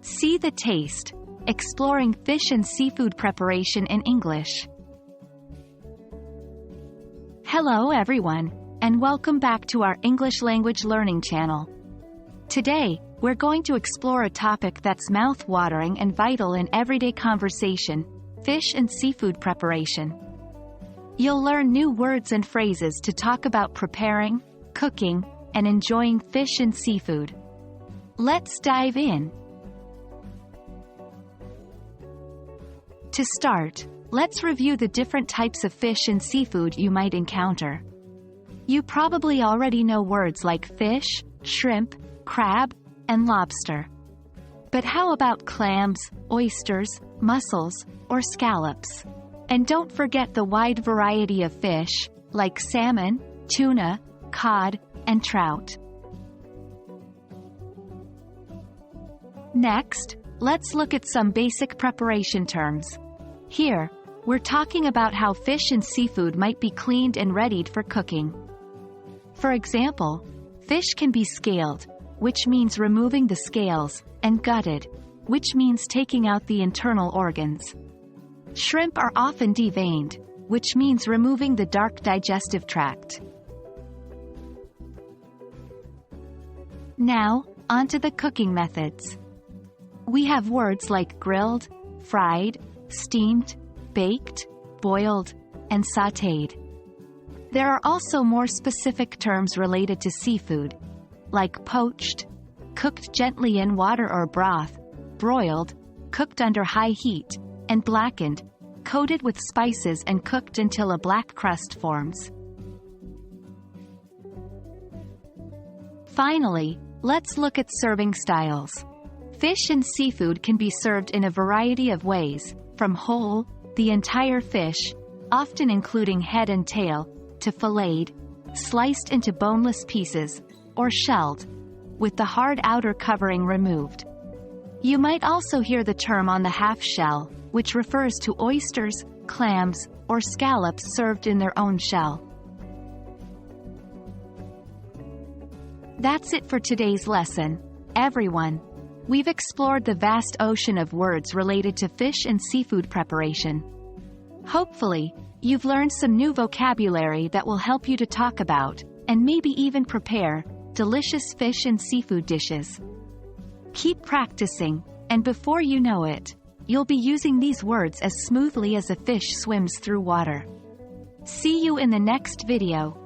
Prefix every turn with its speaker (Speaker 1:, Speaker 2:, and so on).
Speaker 1: See the Taste, exploring fish and seafood preparation in English. Hello everyone, and welcome back to our English language learning channel. Today, we're going to explore a topic that's mouth-watering and vital in everyday conversation: fish and seafood preparation. You'll learn new words and phrases to talk about preparing, cooking, and enjoying fish and seafood. Let's dive in. To start, let's review the different types of fish and seafood you might encounter. You probably already know words like fish, shrimp, crab, and lobster. But how about clams, oysters, mussels, or scallops? And don't forget the wide variety of fish, like salmon, tuna, cod, and trout. Next, let's look at some basic preparation terms. Here, we're talking about how fish and seafood might be cleaned and readied for cooking. For example, fish can be scaled, which means removing the scales, and gutted, which means taking out the internal organs. Shrimp are often deveined, which means removing the dark digestive tract. Now, onto the cooking methods. We have words like grilled, fried, steamed, baked, boiled, and sautéed. There are also more specific terms related to seafood, like poached, cooked gently in water or broth, broiled, cooked under high heat, and blackened, coated with spices and cooked until a black crust forms. Finally, let's look at serving styles. Fish and seafood can be served in a variety of ways, from whole, the entire fish, often including head and tail, to filleted, sliced into boneless pieces, or shelled, with the hard outer covering removed. You might also hear the term on the half shell, which refers to oysters, clams, or scallops served in their own shell. That's it for today's lesson, everyone. We've explored the vast ocean of words related to fish and seafood preparation. Hopefully, you've learned some new vocabulary that will help you to talk about, and maybe even prepare, delicious fish and seafood dishes. Keep practicing, and before you know it, you'll be using these words as smoothly as a fish swims through water. See you in the next video.